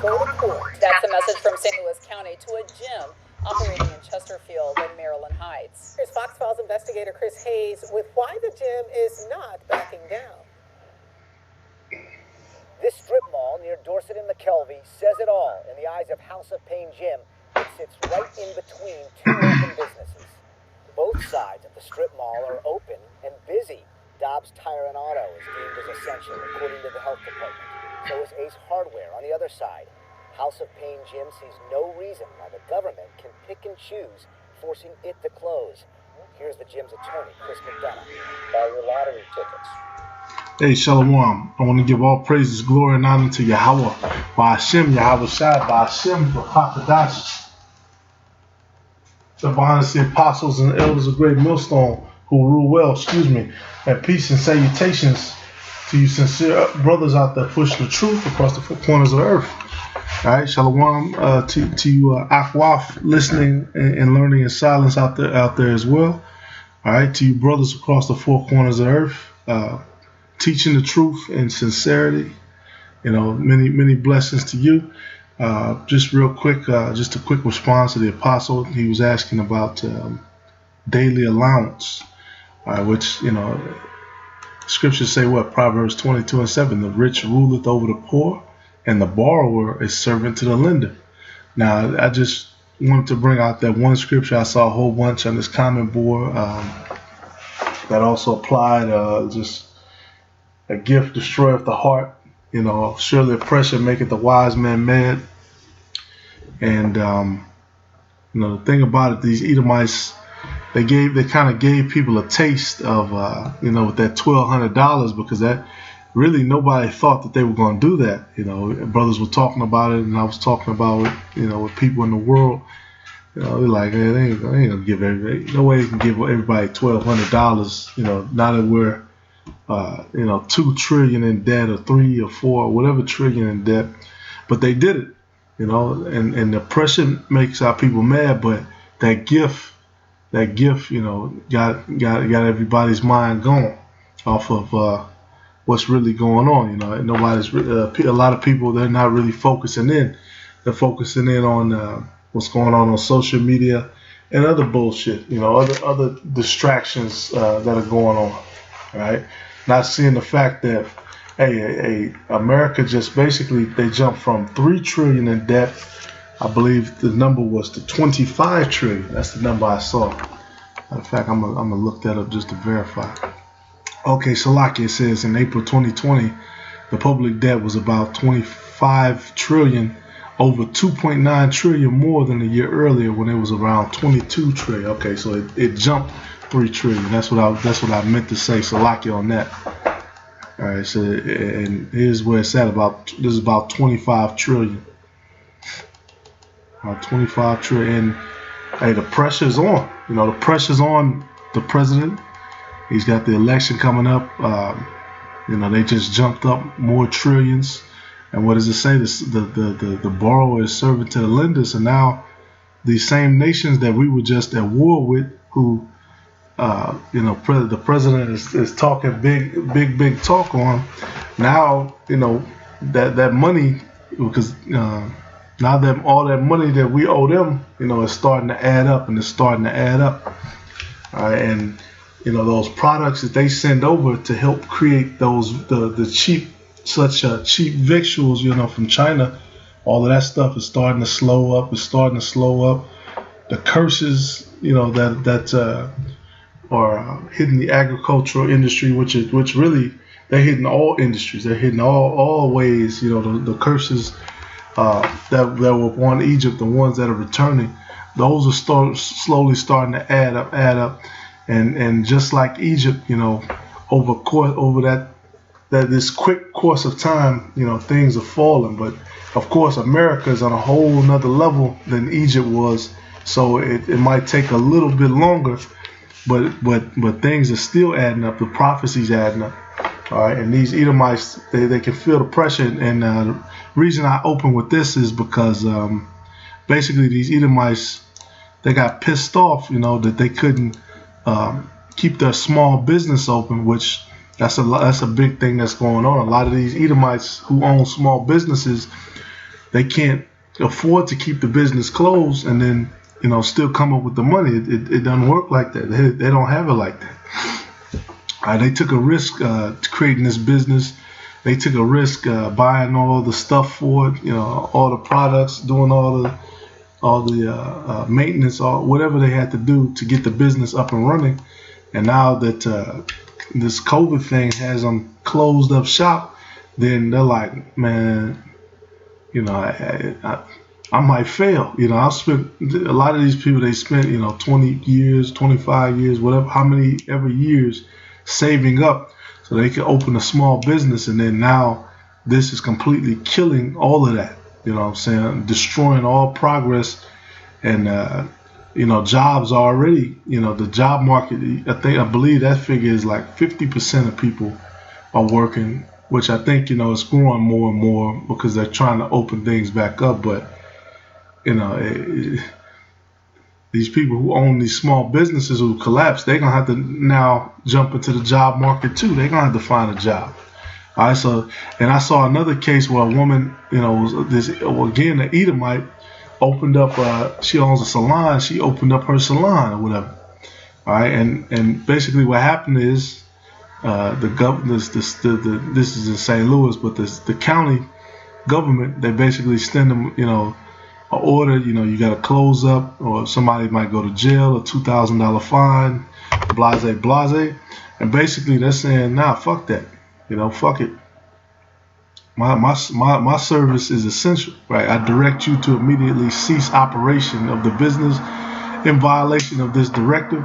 go to court. That's a message from St. Louis County to a gym operating in Chesterfield and Maryland Heights. Here's Fox Files investigator Chris Hayes with why the gym is not backing down. This strip mall near Dorset and McKelvey says it all in the eyes of House of Pain Gym. It sits right in between two open businesses. Both sides of the strip mall are open and busy. Dobbs Tire and Auto is deemed as essential according to the health department. So is Ace Hardware on the other side. House of Pain Gym sees no reason why the government can pick and choose, forcing it to close. Here's the gym's attorney, Chris McDonough. Buy your lottery tickets. Hey, Shalom. I want to give all praises, glory, and honor to Yahweh, by Hashem, Yahweh Shai, by Hashem, the Pakadash, the honesty apostles and elders of Great Millstone who rule well, and peace and salutations to you sincere brothers out there pushing the truth across the four corners of the earth. All right, Shalom to you Akwaf listening and learning in silence out there as well. All right, to you brothers across the four corners of the earth. Teaching the truth in sincerity, many blessings to you. Just real quick, just a quick response to the apostle. He was asking about daily allowance, which scriptures say what? Proverbs 22:7. The rich ruleth over the poor, and the borrower is servant to the lender. Now, I just wanted to bring out that one scripture. I saw a whole bunch on this comment board that also applied. Just a gift destroyeth the heart. Surely oppression maketh the wise man mad. And the thing about it, these Edomites, they kind of gave people a taste of with that $1,200, because that really nobody thought that they were going to do that. Brothers were talking about it, and I was talking about it, with people in the world. They're like, hey, they ain't gonna give everybody, no way they can give everybody $1,200. Now that we're 2 trillion in debt, or 3 or 4 or whatever trillion in debt, but they did it, and the oppression makes our people mad, but that gift, got everybody's mind going off of what's really going on. Nobody's a lot of people, they're not really focusing in. They're focusing in on what's going on social media and other bullshit, other distractions that are going on. Right, not seeing the fact that America just basically, they jumped from 3 trillion in debt. I believe the number was to 25 trillion. That's the number I saw. In fact, I'm gonna look that up just to verify. Okay, Salaki, it says in April 2020, the public debt was about 25 trillion, over 2.9 trillion more than a year earlier when it was around 22 trillion. Okay, so it jumped 3 trillion. That's what I meant to say. So lock you on that. All right. So, and here's where it's at. This is about 25 trillion. 25 trillion. Hey, the pressure's on. The pressure's on the president. He's got the election coming up. They just jumped up more trillions. And what does it say? The borrower is servant to the lenders. And now these same nations that we were just at war with, who the president is talking big talk on. Now, that money, because now that all that money that we owe them, is starting to add up, and it's starting to add up. All right, and those products that they send over to help create the cheap victuals, from China, all of that stuff is starting to slow up. It's starting to slow up. The curses, that are hitting the agricultural industry, which really, they're hitting all industries. They're hitting all ways. The curses that were upon Egypt, the ones that are returning, those are slowly starting to add up, and just like Egypt, over this quick course of time, things are falling. But of course, America is on a whole nother level than Egypt was, so it might take a little bit longer. But things are still adding up. The prophecy's adding up. All right, and these Edomites, they can feel the pressure. And the reason I open with this is because basically these Edomites, they got pissed off, that they couldn't keep their small business open, which that's a big thing that's going on. A lot of these Edomites who own small businesses, they can't afford to keep the business closed and then still come up with the money. It doesn't work like that. They don't have it like that. They took a risk creating this business. They took a risk buying all the stuff for it, all the products, doing all the maintenance, or whatever they had to do to get the business up and running. And now that this COVID thing has them closed up shop, then they're like, man, I might fail. I've spent a lot of these people. They spent 20 years, 25 years, whatever, how many ever years saving up so they can open a small business, and then now this is completely killing all of that. You know what I'm saying? Destroying all progress, and jobs are already. The job market. I believe that figure is like 50% of people are working, which I think is growing more and more because they're trying to open things back up. But these people who own these small businesses who collapse, they're gonna have to now jump into the job market too. They're gonna have to find a job. All right, so, and I saw another case where a woman, again, an Edomite, opened up. She owns a salon. She opened up her salon or whatever. All right, and basically what happened is the government. This is in St. Louis, but the county government, they basically send them, an order. You got to close up, or somebody might go to jail, a $2,000 fine, blase, and basically they're saying, nah, fuck that. Fuck it. My service is essential, right? I direct you to immediately cease operation of the business in violation of this directive,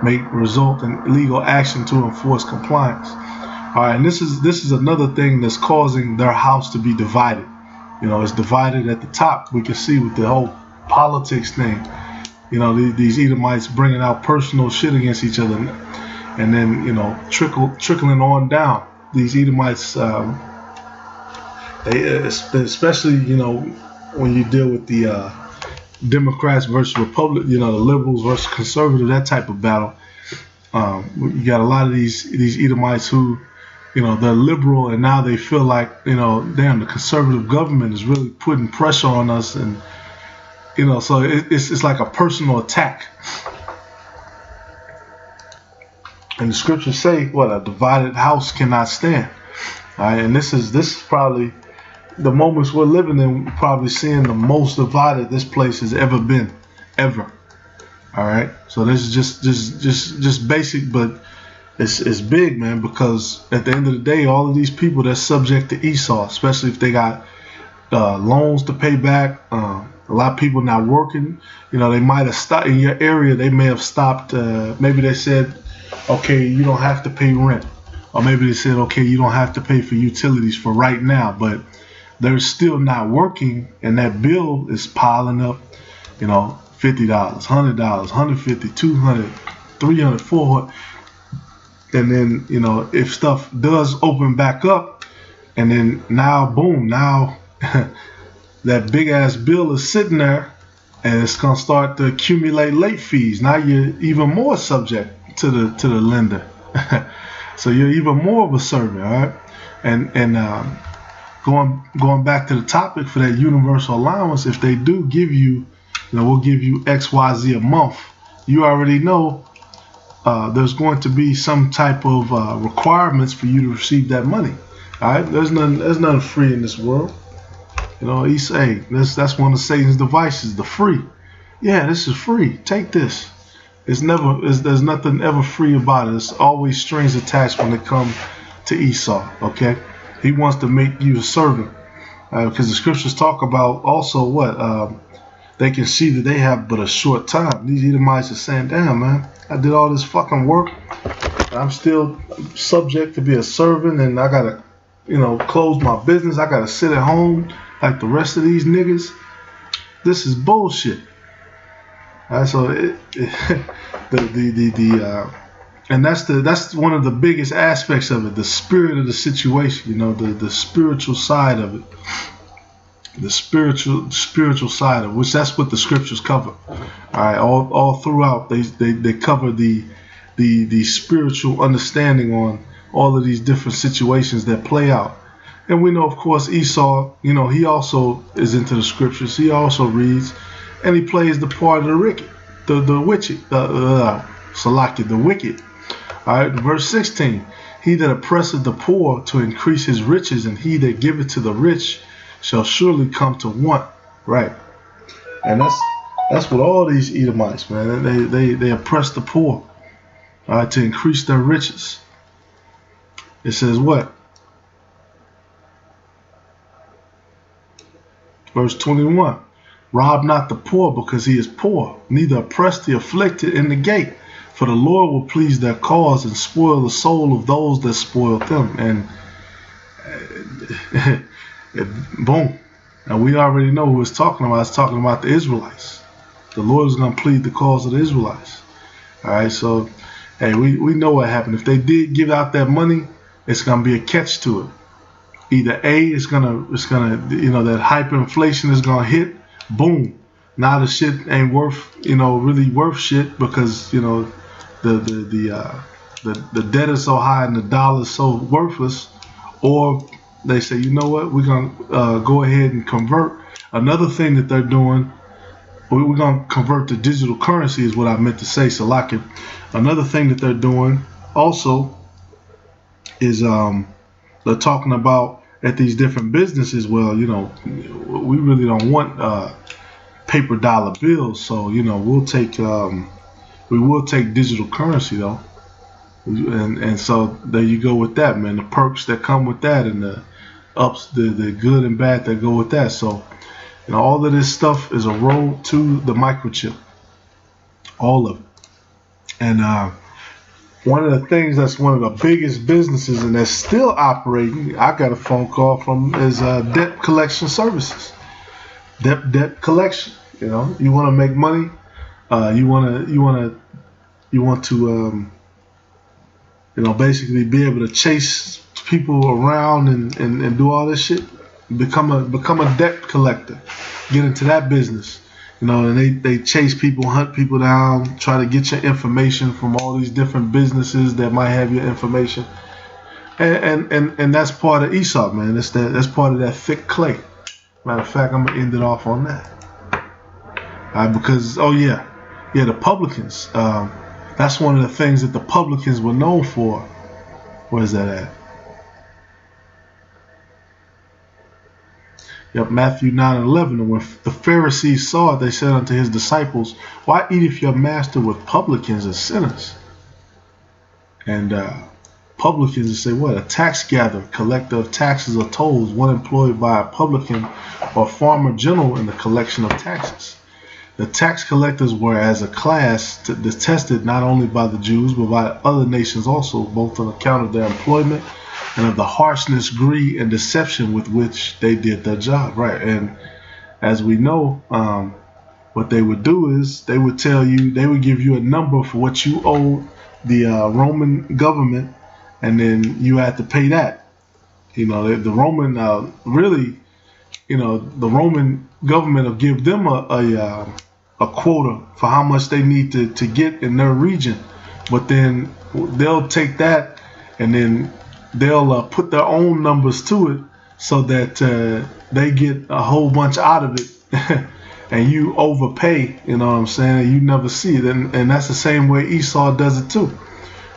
may result in legal action to enforce compliance. All right, and this is another thing that's causing their house to be divided. It's divided at the top. We can see with the whole politics thing. These Edomites bringing out personal shit against each other, and then trickling on down. These Edomites, they especially when you deal with the Democrats versus Republic, the liberals versus conservative, that type of battle. You got a lot of these Edomites who, they're liberal, and now they feel like, damn, the conservative government is really putting pressure on us, and so it's like a personal attack. And the scriptures say, what, a divided house cannot stand. All right, and this is probably the moments we're living in, probably seeing the most divided this place has ever been, ever. All right, so this is just basic, but it's big, man, because at the end of the day, all of these people, they're subject to Esau, especially if they got loans to pay back. A lot of people not working. They might have stopped in your area. They may have stopped. Maybe they said, okay, you don't have to pay rent, or maybe they said, okay, you don't have to pay for utilities for right now, but they're still not working, and that bill is piling up. $50, $100, $150, $200, $300, $400. And then, if stuff does open back up, and then now, boom, now that big ass bill is sitting there, and it's gonna start to accumulate late fees. Now you're even more subject to the lender, so you're even more of a servant, all right? And going back to the topic for that universal allowance, if they do give you, we'll give you XYZ a month, you already know. There's going to be some type of requirements for you to receive that money. All right, there's nothing free in this world. That's one of Satan's devices, the free. Yeah, this is free. Take this. There's nothing ever free about it. There's always strings attached when it comes to Esau. Okay, he wants to make you a servant, because the scriptures talk about also what they can see that they have but a short time. These Edomites are saying, damn, man, I did all this fucking work, and I'm still subject to be a servant, and I gotta, close my business. I gotta sit at home like the rest of these niggas. This is bullshit. All right, so and that's one of the biggest aspects of it, the spirit of the situation. The spiritual side of it. The spiritual side of which, that's what the scriptures cover. All right, all throughout they cover the spiritual understanding on all of these different situations that play out. And we know, of course, Esau, he also is into the scriptures. He also reads, and he plays the part of the wicked, the wicked, Salaki, the wicked. All right, verse 16. He that oppresseth the poor to increase his riches, and he that giveth to the rich shall surely come to want. Right. And that's what all these Edomites, man. They oppress the poor, to increase their riches. It says what? Verse 21. Rob not the poor because he is poor, neither oppress the afflicted in the gate. For the Lord will please their cause and spoil the soul of those that spoil them. And boom. And we already know who it's talking about. It's talking about the Israelites. The Lord is going to plead the cause of the Israelites. All right, so, hey, we know what happened. If they did give out that money, it's going to be a catch to it. Either A, it's gonna, that hyperinflation is going to hit. Boom. Now the shit ain't worth, really worth shit because, the debt is so high and the dollar is so worthless. Or they say, you know what, we're going to go ahead and convert. Another thing that they're doing, we're going to convert to digital currency is what I meant to say, Salaki. Another thing that they're doing also is they're talking about at these different businesses, well, we really don't want paper dollar bills, so, we will take digital currency though. And so there you go with that, man. The perks that come with that and the ups, the good and bad that go with that. So, all of this stuff is a road to the microchip. All of it. And one of the things that's one of the biggest businesses and that's still operating, I got a phone call from, is debt collection services. Debt collection. You want to make money. You want to basically be able to chase people around and do all this shit. Become a debt collector. Get into that business. And they chase people, hunt people down, try to get your information from all these different businesses that might have your information. And that's part of Esau, man. That's part of that thick clay. Matter of fact, I'm gonna end it off on that. Because the publicans. That's one of the things that the publicans were known for. Where's that at? Yep, Matthew 9:11. And when the Pharisees saw it, they said unto his disciples, why eateth your master with publicans and sinners? And publicans say what? A tax gatherer, collector of taxes or tolls, one employed by a publican or farmer general in the collection of taxes. The tax collectors were, as a class, detested not only by the Jews, but by other nations also, both on account of their employment and of the harshness, greed, and deception with which they did their job. Right. And as we know, what they would do is they would give you a number for what you owe the Roman government, and then you had to pay that. The Roman the Roman government will give them a quota for how much they need to get in their region, but then they'll take that and then they'll put their own numbers to it so that they get a whole bunch out of it and you overpay, you know what I'm saying, and you never see it. And that's the same way Esau does it too.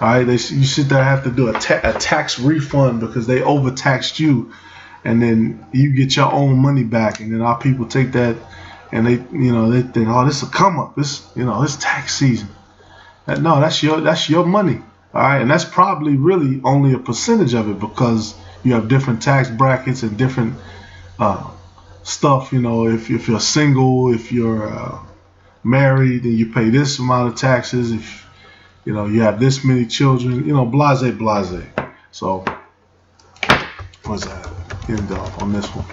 All right, you sit there have to do a tax refund because they overtaxed you, and then you get your own money back, and then our people take that and they think, oh, this will come up. It's tax season. No, that's your money. All right, and that's probably really only a percentage of it because you have different tax brackets and different stuff. If you're single, if you're married, then you pay this amount of taxes. If you have this many children, blase. So what's that? End off on this one.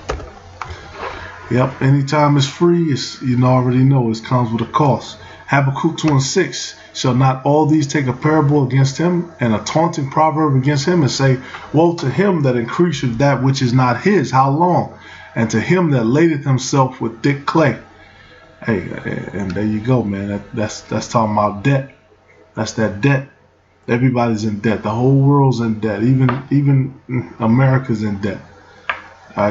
Yep, anytime it's free, you already know it comes with a cost. Habakkuk 2:6, shall not all these take a parable against him and a taunting proverb against him and say, woe to him that increaseth that which is not his, how long? And to him that ladeth himself with thick clay. Hey, and there you go, man. That's talking about debt. That's that debt. Everybody's in debt. The whole world's in debt. Even America's in debt.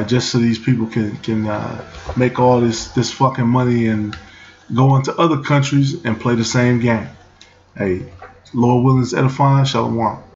just so these people can make all this fucking money and go into other countries and play the same game. Hey, Lord willing, is edifying. Shalom.